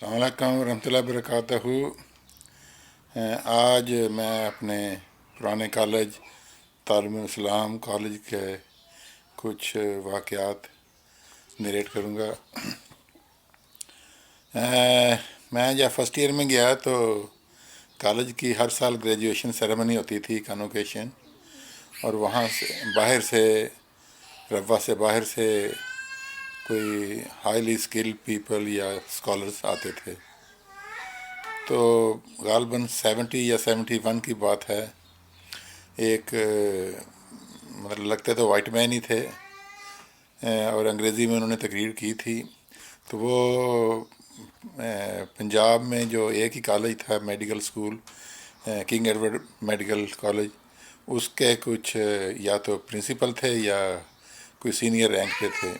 السلام علیکم ورحمۃ اللہ وبرکاتہ۔ آج میں اپنے پرانے کالج تعلیم الاسلام کالج کے کچھ واقعات نریٹ کروں گا۔ میں جب فرسٹ ایئر میں گیا تو کالج کی ہر سال گریجویشن سیریمنی ہوتی تھی، کانوکیشن، اور وہاں سے باہر سے روا سے باہر سے کوئی ہائیلی اسکل پیپل یا اسکالرس آتے تھے۔ تو غالباً 70 یا 71 کی بات ہے۔ ایک مطلب لگتے تو وائٹ مین ہی تھے، اور انگریزی میں انہوں نے تقریر کی تھی۔ تو وہ پنجاب میں جو ایک ہی کالج تھا، medical school, King Edward Medical College, اس کے کچھ یا تو پرنسپل تھے یا کوئی سینئر رینک پہ تھے۔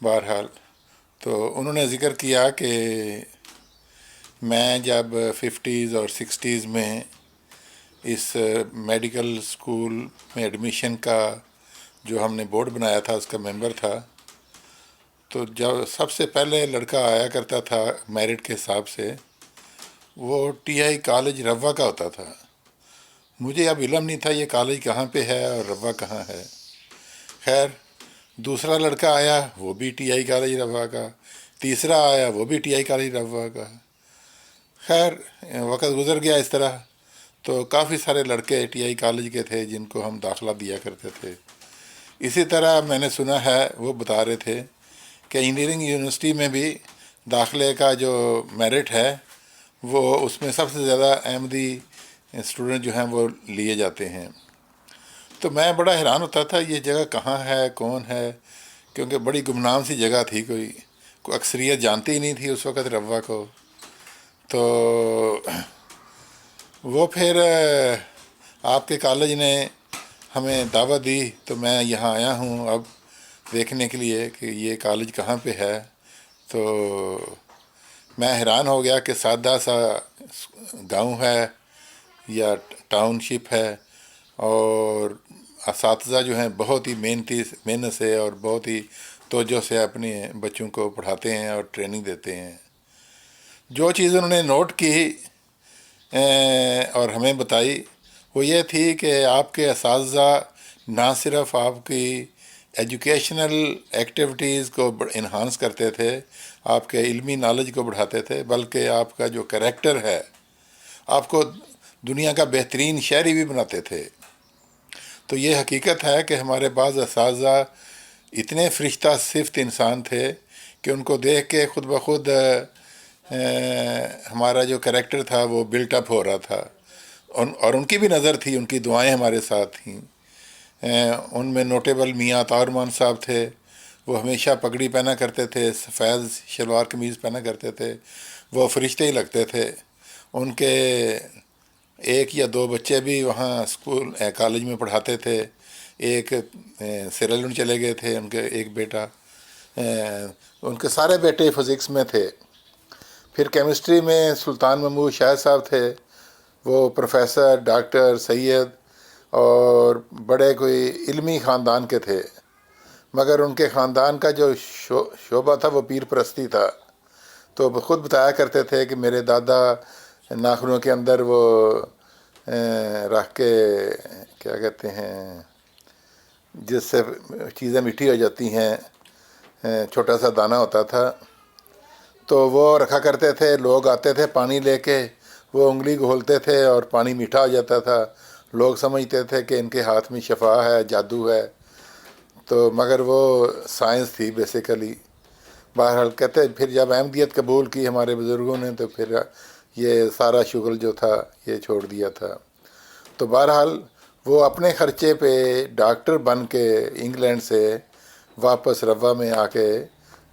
بہرحال تو انہوں نے ذکر کیا کہ میں جب 50s اور 60s میں اس میڈیکل اسکول میں ایڈمیشن کا جو ہم نے بورڈ بنایا تھا اس کا ممبر تھا، تو جب سب سے پہلے لڑکا آیا کرتا تھا میرٹ کے حساب سے، وہ ٹی آئی کالج روا کا ہوتا تھا۔ مجھے اب علم نہیں تھا یہ کالج کہاں پہ ہے اور روا کہاں ہے۔ خیر، دوسرا لڑکا آیا وہ بھی ٹی آئی کالج روا کا، تیسرا آیا وہ بھی ٹی آئی کالج روا کا۔ خیر، وقت گزر گیا اس طرح، تو کافی سارے لڑکے ٹی آئی کالج کے تھے جن کو ہم داخلہ دیا کرتے تھے۔ اسی طرح میں نے سنا ہے، وہ بتا رہے تھے کہ انجینئرنگ یونیورسٹی میں بھی داخلے کا جو میرٹ ہے وہ اس میں سب سے زیادہ احمدی اسٹوڈنٹ جو ہیں وہ لیے جاتے ہیں۔ تو میں بڑا حیران ہوتا تھا یہ جگہ کہاں ہے، کون ہے، کیونکہ بڑی گمنام سی جگہ تھی، کوئی اکثریت جانتی ہی نہیں تھی اس وقت روا کو۔ تو وہ پھر آپ کے کالج نے ہمیں دعوت دی، تو میں یہاں آیا ہوں اب دیکھنے کے لیے کہ یہ کالج کہاں پہ ہے۔ تو میں حیران ہو گیا کہ سادہ سا گاؤں ہے یا ٹاؤن شپ ہے، اور اساتذہ جو ہیں بہت ہی محنت سے اور بہت ہی توجہ سے اپنے بچوں کو پڑھاتے ہیں اور ٹریننگ دیتے ہیں۔ جو چیز انہوں نے نوٹ کی اور ہمیں بتائی وہ یہ تھی کہ آپ کے اساتذہ نہ صرف آپ کی ایجوکیشنل ایکٹیویٹیز کو انہانس کرتے تھے، آپ کے علمی نالج کو بڑھاتے تھے، بلکہ آپ کا جو کریکٹر ہے آپ کو دنیا کا بہترین شہری بھی بناتے تھے۔ تو یہ حقیقت ہے کہ ہمارے بعض اساتذہ اتنے فرشتہ صفت انسان تھے کہ ان کو دیکھ کے خود بخود ہمارا جو کریکٹر تھا وہ بلٹ اپ ہو رہا تھا، اور ان کی بھی نظر تھی، ان کی دعائیں ہمارے ساتھ تھیں۔ ان میں نوٹیبل میاں عطا رحمان صاحب تھے، وہ ہمیشہ پگڑی پہنا کرتے تھے، سفید شلوار قمیض پہنا کرتے تھے، وہ فرشتے ہی لگتے تھے۔ ان کے ایک یا دو بچے بھی وہاں اسکول کالج میں پڑھاتے تھے، ایک سیریلون چلے گئے تھے، ان کے ایک بیٹا، ان کے سارے بیٹے فزکس میں تھے۔ پھر کیمسٹری میں سلطان محمود شاہ صاحب تھے، وہ پروفیسر ڈاکٹر سید اور بڑے کوئی علمی خاندان کے تھے، مگر ان کے خاندان کا جو شعبہ تھا وہ پیر پرستی تھا۔ تو خود بتایا کرتے تھے کہ میرے دادا ناخنوں کے اندر وہ رکھ کے کیا کہتے ہیں جس سے چیزیں میٹھی ہو جاتی ہیں، چھوٹا سا دانہ ہوتا تھا، تو وہ رکھا کرتے تھے۔ لوگ آتے تھے پانی لے کے، وہ انگلی گھولتے تھے اور پانی میٹھا ہو جاتا تھا۔ لوگ سمجھتے تھے کہ ان کے ہاتھ میں شفا ہے، جادو ہے، تو مگر وہ سائنس تھی بیسیکلی۔ بہرحال کہتے پھر جب احمدیت قبول کی ہمارے بزرگوں نے تو پھر یہ سارا شغل جو تھا یہ چھوڑ دیا تھا۔ تو بہرحال وہ اپنے خرچے پہ ڈاکٹر بن کے انگلینڈ سے واپس روا میں آ کے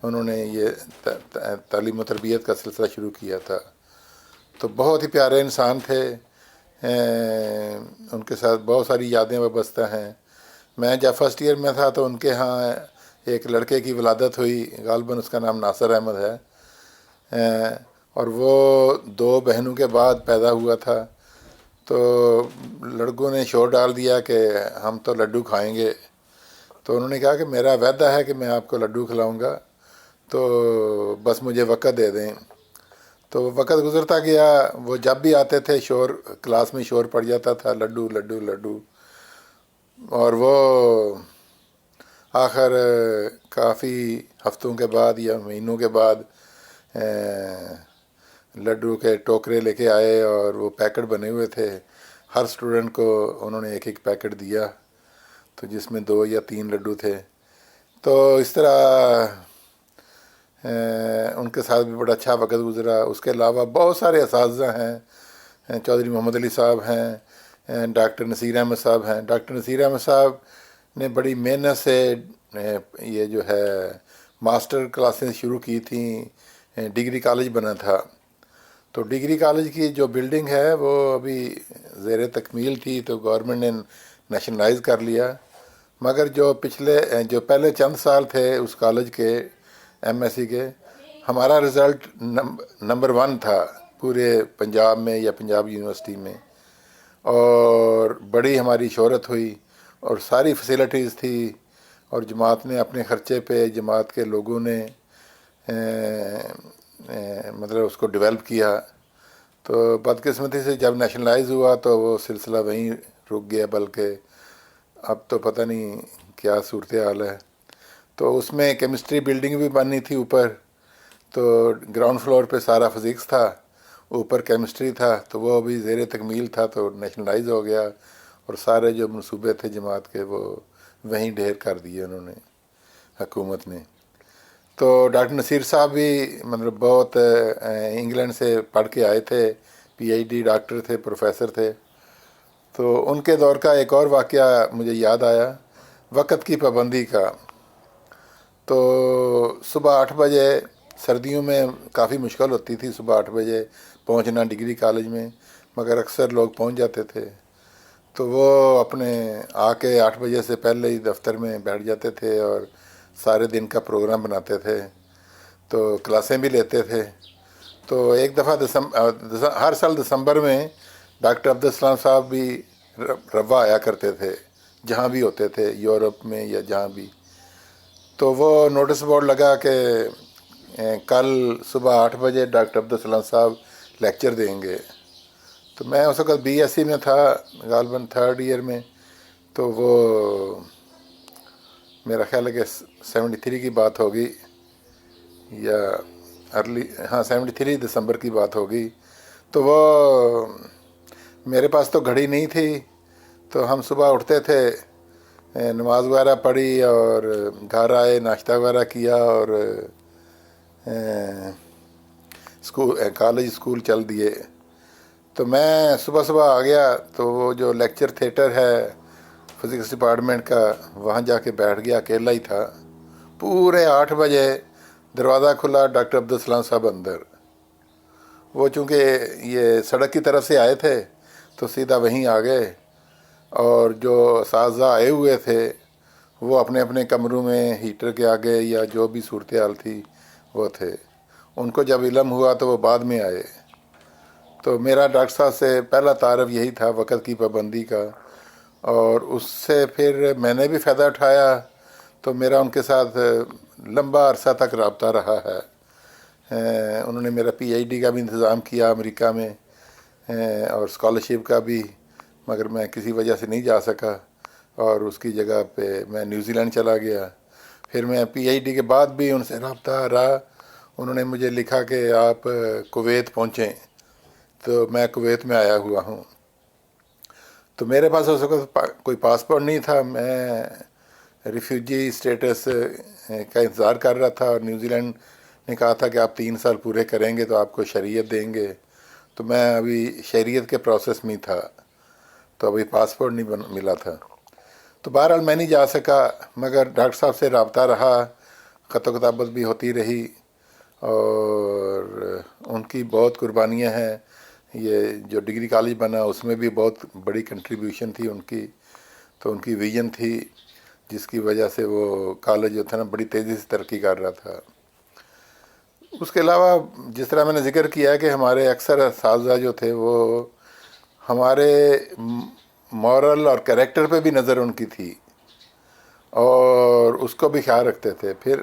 انہوں نے یہ تعلیم و تربیت کا سلسلہ شروع کیا تھا۔ تو بہت ہی پیارے انسان تھے، ان کے ساتھ بہت ساری یادیں وابستہ ہیں۔ میں جب فرسٹ ایئر میں تھا تو ان کے ہاں ایک لڑکے کی ولادت ہوئی، غالباً اس کا نام ناصر احمد ہے، اور وہ 2 بہنوں کے بعد پیدا ہوا تھا۔ تو لڑکوں نے شور ڈال دیا کہ ہم تو لڈو کھائیں گے۔ تو انہوں نے کہا کہ میرا وعدہ ہے کہ میں آپ کو لڈو کھلاؤں گا، تو بس مجھے وقت دے دیں. تو وقت گزرتا گیا. وہ جب بھی آتے تھے شور کلاس میں شور پڑ جاتا تھا، لڈو لڈو لڈو. اور وہ آخر کافی ہفتوں کے بعد یا مہینوں کے بعد لڈو کے ٹوکرے لے کے آئے، اور وہ پیکٹ بنے ہوئے تھے. ہر اسٹوڈنٹ کو انہوں نے ایک ایک پیکٹ دیا، تو جس میں 2 یا 3 لڈو تھے. تو اس طرح ان کے ساتھ بھی بڑا اچھا وقت گزرا. اس کے علاوہ بہت سارے اساتذہ ہیں. چودھری محمد علی صاحب ہیں، ڈاکٹر نصیر احمد صاحب ہیں. ڈاکٹر نصیر احمد صاحب نے بڑی محنت سے یہ جو ہے ماسٹر کلاسیں شروع کی تھیں. ڈگری کالج بنا تھا، تو ڈگری کالج کی جو بلڈنگ ہے وہ ابھی زیر تکمیل تھی، تو گورنمنٹ نے نیشنلائز کر لیا. مگر جو پہلے چند سال تھے اس کالج کے ایم ایس سی کے، ہمارا رزلٹ نمبر 1 تھا پورے پنجاب میں یا پنجاب یونیورسٹی میں. اور بڑی ہماری شہرت ہوئی، اور ساری فیسلٹیز تھی. اور جماعت نے اپنے خرچے پہ، جماعت کے لوگوں نے مطلب اس کو ڈیولپ کیا. تو بدقسمتی سے جب نیشنلائز ہوا تو وہ سلسلہ وہیں رک گیا، بلکہ اب تو پتہ نہیں کیا صورتحال ہے. تو اس میں کیمسٹری بلڈنگ بھی بننی تھی اوپر، تو گراؤنڈ فلور پہ سارا فزکس تھا، اوپر کیمسٹری تھا. تو وہ ابھی زیر تکمیل تھا، تو نیشنلائز ہو گیا، اور سارے جو منصوبے تھے جماعت کے وہ وہیں ڈھیر کر دیے انہوں نے، حکومت نے. تو ڈاکٹر نصیر صاحب بھی مطلب بہت انگلینڈ سے پڑھ کے آئے تھے، پی ایچ ڈی ڈاکٹر تھے، پروفیسر تھے. تو ان کے دور کا ایک اور واقعہ مجھے یاد آیا، وقت کی پابندی کا. تو صبح 8 بجے، سردیوں میں کافی مشکل ہوتی تھی صبح 8 بجے پہنچنا ڈگری کالج میں، مگر اکثر لوگ پہنچ جاتے تھے. تو وہ اپنے آ کے 8 بجے سے پہلے ہی دفتر میں بیٹھ جاتے تھے، اور سارے دن کا پروگرام بناتے تھے، تو کلاسیں بھی لیتے تھے. تو ایک دفعہ ہر سال دسمبر میں ڈاکٹر عبدالسلام صاحب بھی روا آیا کرتے تھے، جہاں بھی ہوتے تھے، یورپ میں یا جہاں بھی. تو وہ نوٹس بورڈ لگا کہ کل صبح 8 بجے ڈاکٹر عبدالسلام صاحب لیکچر دیں گے. تو میں اس وقت بی ایس سی میں تھا، غالباً 3rd ایئر میں. تو وہ میرا خیال ہے کہ 73 کی بات ہوگی، یا ارلی 73 دسمبر کی بات ہوگی. تو وہ میرے پاس تو گھڑی نہیں تھی، تو ہم صبح اٹھتے تھے، نماز وغیرہ پڑھی، اور گھر آئے، ناشتہ وغیرہ کیا، اور کالج اسکول چل دیے. تو میں صبح صبح آ گیا، تو وہ جو لیکچر تھیٹر ہے فزکس ڈپارٹمنٹ کا، وہاں جا کے بیٹھ گیا، اکیلا ہی تھا. پورے 8 بجے دروازہ کھلا، ڈاکٹر عبدالسلام صاحب اندر. وہ چونکہ یہ سڑک کی طرف سے آئے تھے تو سیدھا وہیں آ گئے، اور جو اساتذہ آئے ہوئے تھے وہ اپنے اپنے کمروں میں ہیٹر کے آگے یا جو بھی صورتحال تھی وہ تھے. ان کو جب علم ہوا تو وہ بعد میں آئے. تو میرا ڈاکٹر صاحب سے پہلا تعارف یہی تھا، وقت کی پابندی کا. اور اس سے پھر میں نے بھی فائدہ اٹھایا. تو میرا ان کے ساتھ لمبا عرصہ تک رابطہ رہا ہے. انہوں نے میرا پی ایچ ڈی کا بھی انتظام کیا امریکہ میں، اور اسکالرشپ کا بھی، مگر میں کسی وجہ سے نہیں جا سکا، اور اس کی جگہ پہ میں نیوزی لینڈ چلا گیا. پھر میں پی ایچ ڈی کے بعد بھی ان سے رابطہ رہا. انہوں نے مجھے لکھا کہ آپ کویت پہنچیں، تو میں کویت میں آیا ہوا ہوں. تو میرے پاس اس وقت کوئی پاسپورٹ نہیں تھا، میں ریفیوجی اسٹیٹس کا انتظار کر رہا تھا، اور نیوزی لینڈ نے کہا تھا کہ آپ 3 سال پورے کریں گے تو آپ کو شہریت دیں گے. تو میں ابھی شہریت کے پروسیس میں تھا، تو ابھی پاسپورٹ نہیں ملا تھا. تو بہرحال میں نہیں جا سکا، مگر ڈاکٹر صاحب سے رابطہ رہا، خط و کتابت بھی ہوتی رہی. اور ان کی بہت قربانیاں ہیں. یہ جو ڈگری کالج بنا اس میں بھی بہت بڑی کنٹریبیوشن تھی ان کی. تو ان کی ویژن تھی جس کی وجہ سے وہ کالج جو تھا نا بڑی تیزی سے ترقی کر رہا تھا. اس کے علاوہ جس طرح میں نے ذکر کیا کہ ہمارے اکثر اساتذہ جو تھے وہ ہمارے مورل اور کریکٹر پہ بھی نظر ان کی تھی، اور اس کو بھی خیال رکھتے تھے. پھر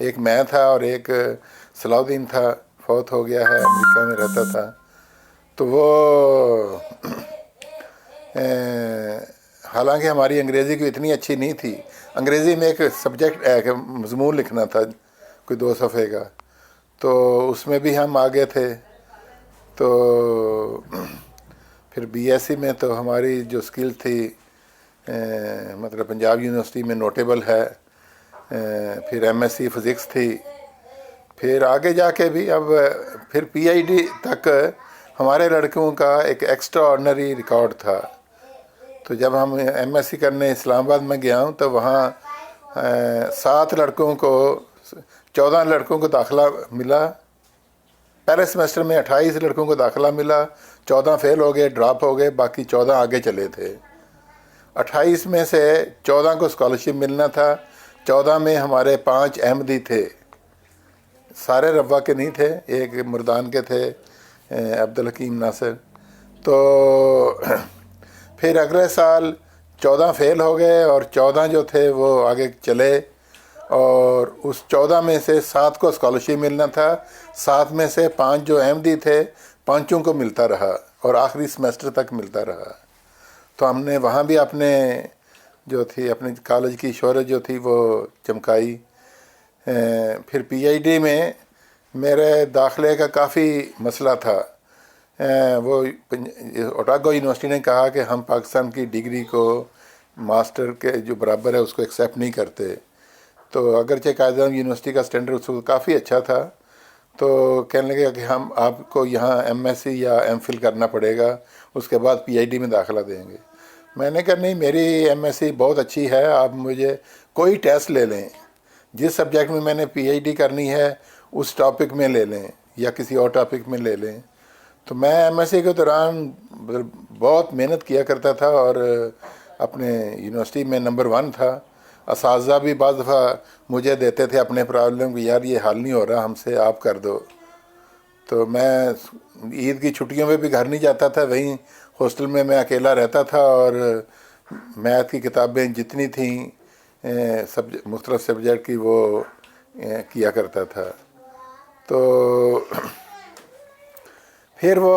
ایک میں تھا اور ایک صلاح الدین تھا، فوت ہو گیا ہے، امریکہ میں رہتا تھا. تو وہ حالانکہ ہماری انگریزی کوئی اتنی اچھی نہیں تھی. انگریزی میں ایک سبجیکٹ ایک مضمون لکھنا تھا کوئی 2 صفحے کا، تو اس میں بھی ہم آگے تھے. تو پھر بی ایس سی میں تو ہماری جو اسکل تھی مطلب پنجاب یونیورسٹی میں نوٹیبل ہے. پھر ایم ایس سی فزکس تھی. پھر آگے جا کے بھی اب پھر پی آئی ڈی تک ہمارے لڑکوں کا ایک ایکسٹرا آرڈنری ریکارڈ تھا. تو جب ہم ایم ایس سی کرنے اسلام آباد میں گیا ہوں تو وہاں 7 لڑکوں کو 14 لڑکوں کو داخلہ ملا. پہلے سمیسٹر میں 28 لڑکوں کو داخلہ ملا، 14 فیل ہو گئے، ڈراپ ہو گئے، باقی 14 آگے چلے تھے. 28 میں سے 14 کو اسکالرشپ ملنا تھا. 14 میں ہمارے 5 احمدی تھے، سارے روا کے نہیں تھے، ایک مردان کے تھے عبدالحکیم ناصر. تو پھر اگلے سال 14 فیل ہو گئے اور 14 جو تھے وہ آگے چلے، اور اس 14 میں سے 7 کو اسکالرشپ ملنا تھا. 7 میں سے 5 جو احمدی تھے، 5 کو ملتا رہا اور آخری سمیسٹر تک ملتا رہا. تو ہم نے وہاں بھی اپنے جو تھی اپنے کالج کی شہرت جو تھی وہ چمکائی. پھر پی آئی ڈی میں میرے داخلے کا کافی مسئلہ تھا. وہ اوٹاگو یونیورسٹی نے کہا کہ ہم پاکستان کی ڈگری کو ماسٹر کے جو برابر ہے اس کو ایکسیپٹ نہیں کرتے. تو اگرچہ قائد اعظم یونیورسٹی کا سٹینڈرڈ اس وقت کافی اچھا تھا، تو کہنے لگے کہ ہم آپ کو یہاں ایم ایس سی یا ایم فل کرنا پڑے گا، اس کے بعد پی آئی ڈی میں داخلہ دیں گے. میں نے کہا نہیں، میری ایم ایس سی بہت اچھی ہے، آپ مجھے کوئی ٹیسٹ لے لیں، جس سبجیکٹ میں میں نے پی ایچ ڈی کرنی ہے اس ٹاپک میں لے لیں یا کسی اور ٹاپک میں لے لیں. تو میں ایم ایس سی کے دوران بہت محنت کیا کرتا تھا اور اپنے یونیورسٹی میں نمبر 1 تھا. اساتذہ بھی بعض دفعہ مجھے دیتے تھے اپنے پرابلم کہ یار یہ حل نہیں ہو رہا ہم سے، آپ کر دو. تو میں عید کی چھٹیوں میں بھی گھر نہیں جاتا تھا، وہیں ہاسٹل میں اکیلا رہتا تھا اور میتھ کی کتابیں جتنی تھیں مختلف سبجیکٹ کی وہ کیا کرتا تھا. تو پھر وہ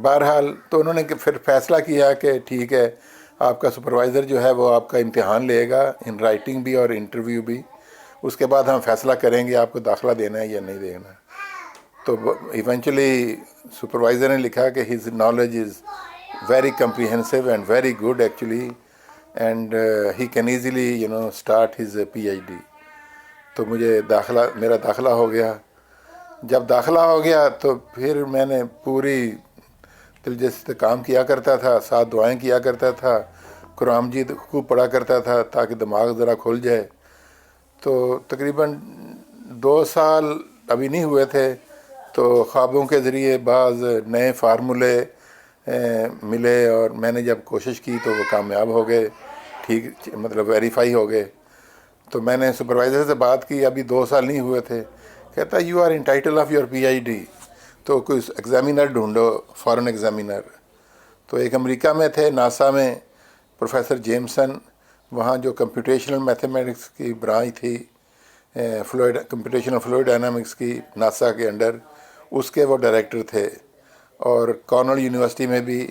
بہرحال تو انہوں نے پھر فیصلہ کیا کہ ٹھیک ہے، آپ کا سپروائزر جو ہے وہ آپ کا امتحان لے گا، ان رائٹنگ بھی اور انٹرویو بھی، اس کے بعد ہم فیصلہ کریں گے آپ کو داخلہ دینا ہے یا نہیں دینا. تو ایونچولی سپروائزر نے لکھا کہ his knowledge is very comprehensive and very good actually and he can easily start his P H D. تو میرا داخلہ ہو گیا. جب داخلہ ہو گیا تو پھر میں نے پوری دلچسپی سے کام کیا کرتا تھا، 7 دعائیں کیا کرتا تھا، قرآن مجید خوب پڑھا کرتا تھا تاکہ دماغ ذرا کھل جائے. تو تقریباً 2 سال ابھی نہیں ہوئے تھے تو خوابوں کے ذریعے بعض نئے فارمولے ملے اور میں نے جب کوشش کی تو وہ کامیاب ہو گئے، ٹھیک مطلب ویریفائی ہو گئے. تو میں نے سپروائزر سے بات کی، ابھی 2 سال نہیں ہوئے تھے. کہتا you are entitle of your P I D, تو کوئی ایگزامینر ڈھونڈو، فارن ایگزامینر. تو ایک امریکہ میں تھے ناسا میں پروفیسر جیمسن، وہاں جو کمپیوٹیشنل میتھمیٹکس کی برانچ تھی کمپیوٹیشنل فلوئڈ ڈائنامکس کی ناسا کے انڈر، اس کے وہ ڈائریکٹر تھے. اور کارنل یونیورسٹی میں بھی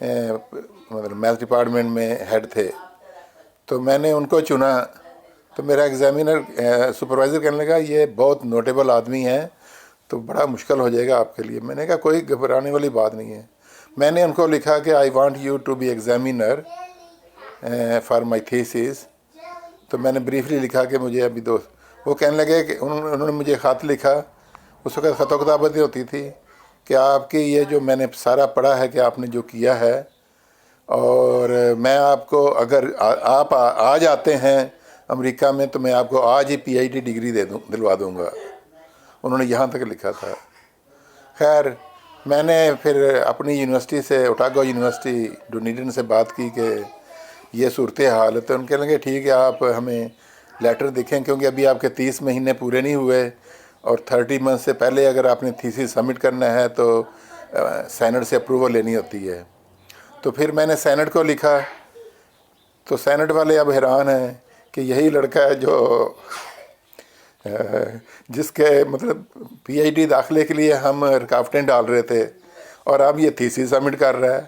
مطلب میتھ ڈپارٹمنٹ میں ہیڈ تھے. تو میں نے ان کو چنا. تو میرا ایگزامینر سپروائزر کہنے لگا یہ بہت نوٹیبل آدمی ہے تو بڑا مشکل ہو جائے گا آپ کے لیے. میں نے کہا کوئی گھبرانے والی بات نہیں ہے. میں نے ان کو لکھا کہ I want you to be examiner for my thesis. تو میں نے بریفلی لکھا کہ مجھے ابھی وہ کہنے لگے کہ انہوں نے مجھے خط لکھا، اس وقت خط و کتابت ہوتی تھی، کہ آپ کی یہ جو میں نے سارا پڑھا ہے کہ آپ نے جو کیا ہے، اور میں آپ کو اگر آپ آ جاتے ہیں امریکہ میں تو میں آپ کو آج ہی پی ایچ ڈی ڈگری دلوا دوں گا. انہوں نے یہاں تک لکھا تھا. خیر میں نے پھر اپنی یونیورسٹی سے اوٹاگو یونیورسٹی ڈونیڈن سے بات کی کہ یہ صورتحال ہے. تو ان کہنے لگے ٹھیک ہے آپ ہمیں لیٹر دکھیں، کیونکہ ابھی آپ کے 30 مہینے پورے نہیں ہوئے اور 30 منتھ سے پہلے اگر آپ نے تھیسس سبمٹ کرنا ہے تو سینٹ سے اپروول لینی ہوتی ہے. تو پھر میں نے سینٹ کو لکھا تو سینٹ والے اب حیران ہیں کہ یہی لڑکا ہے جو جس کے مطلب پی ایچ ڈی داخلے کے لیے ہم رکاوٹیں ڈال رہے تھے، اور اب یہ تھیسس سبمٹ کر رہا ہے،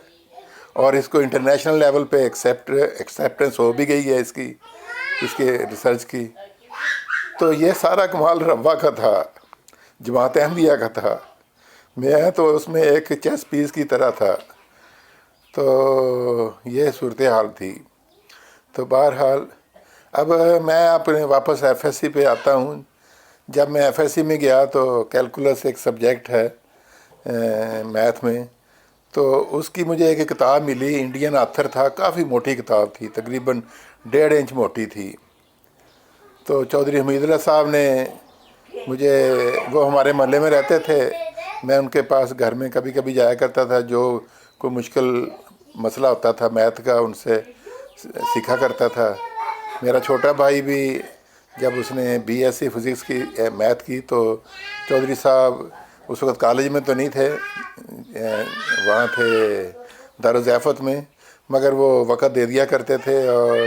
اور اس کو انٹرنیشنل لیول پہ ایکسیپٹنس ہو بھی گئی ہے اس کے ریسرچ کی. تو یہ سارا کمال ربا کا تھا، جماعت احمدیہ کا تھا. میں تو اس میں ایک چیس پیس کی طرح تھا. تو یہ صورتحال تھی. تو بہرحال اب میں اپنے واپس ایف ایس سی پہ آتا ہوں. جب میں ایف ایس سی میں گیا تو کیلکولس ایک سبجیکٹ ہے میتھ میں، تو اس کی مجھے ایک کتاب ملی، انڈین آتھر تھا، کافی موٹی کتاب تھی، تقریباً 1.5 انچ موٹی تھی. تو چودھری حمید اللہ صاحب نے مجھے، وہ ہمارے محلے میں رہتے تھے، میں ان کے پاس گھر میں کبھی کبھی جایا کرتا تھا، جو کوئی مشکل مسئلہ ہوتا تھا میتھ کا ان سے سیکھا کرتا تھا. میرا چھوٹا بھائی بھی جب اس نے بی ایس سی فزکس کی میتھ کی تو چودھری صاحب اس وقت کالج میں تو نہیں تھے، وہاں تھے دارالضیافت میں، مگر وہ وقت دے دیا کرتے تھے، اور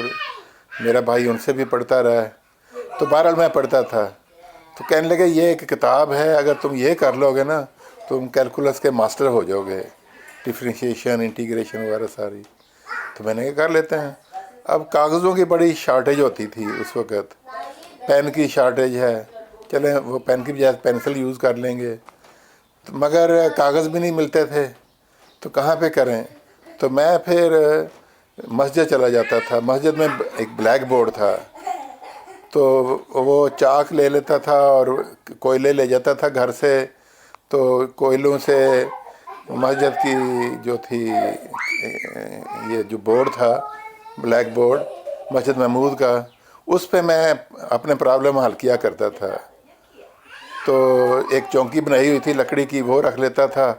میرا بھائی ان سے بھی پڑھتا رہا. تو بہرحال میں پڑھتا تھا. تو کہنے لگے یہ ایک کتاب ہے، اگر تم یہ کر لو گے نا تم کیلکولس کے ماسٹر ہو جاؤ گے، ڈفرینشیشن، انٹیگریشن وغیرہ ساری. تو میں نے کہا کر لیتے ہیں. اب کاغذوں کی بڑی شارٹیج ہوتی تھی اس وقت، پین کی شارٹیج ہے، چلیں وہ پین کی بجائے پینسل یوز کر لیں گے، مگر کاغذ بھی نہیں ملتے تھے، تو کہاں پہ کریں. تو میں پھر مسجد چلا جاتا تھا. مسجد میں ایک بلیک بورڈ تھا، تو وہ چاک لے لیتا تھا اور کوئلے لے جاتا تھا گھر سے. تو کوئلوں سے مسجد کی جو تھی، یہ جو بورڈ تھا بلیک بورڈ مسجد محمود کا، اس پہ میں اپنے پرابلم حل کیا کرتا تھا. تو ایک چونکی بنائی ہوئی تھی لکڑی کی، وہ رکھ لیتا تھا.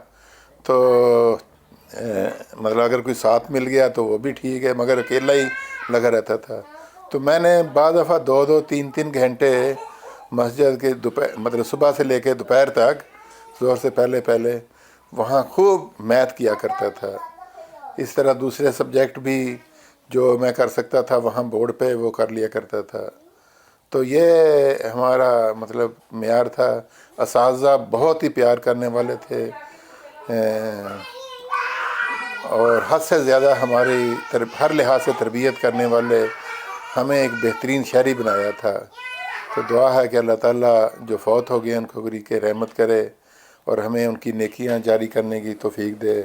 تو مطلب اگر کوئی ساتھ مل گیا تو وہ بھی ٹھیک ہے، مگر اکیلا ہی لگا رہتا تھا. تو میں نے بعض دفعہ 2-3 گھنٹے مسجد کے مطلب صبح سے لے کے دوپہر تک، ظہر سے پہلے وہاں خوب میتھ کیا کرتا تھا. اس طرح دوسرے سبجیکٹ بھی جو میں کر سکتا تھا وہاں بورڈ پہ وہ کر لیا کرتا تھا. تو یہ ہمارا مطلب معیار تھا. اساتذہ بہت ہی پیار کرنے والے تھے، اور حد سے زیادہ ہماری ہر لحاظ سے تربیت کرنے والے، ہمیں ایک بہترین شہری بنایا تھا. تو دعا ہے کہ اللہ تعالیٰ جو فوت ہو گئے ان کو گری کے رحمت کرے، اور ہمیں ان کی نیکیاں جاری کرنے کی توفیق دے.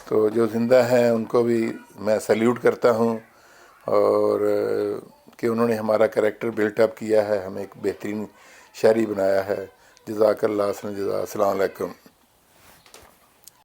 تو جو زندہ ہیں ان کو بھی میں سیلیوٹ کرتا ہوں، اور کہ انہوں نے ہمارا کریکٹر بلٹ اپ کیا ہے، ہمیں ایک بہترین شہری بنایا ہے. جزاک اللہ خیر جزا. السلام علیکم.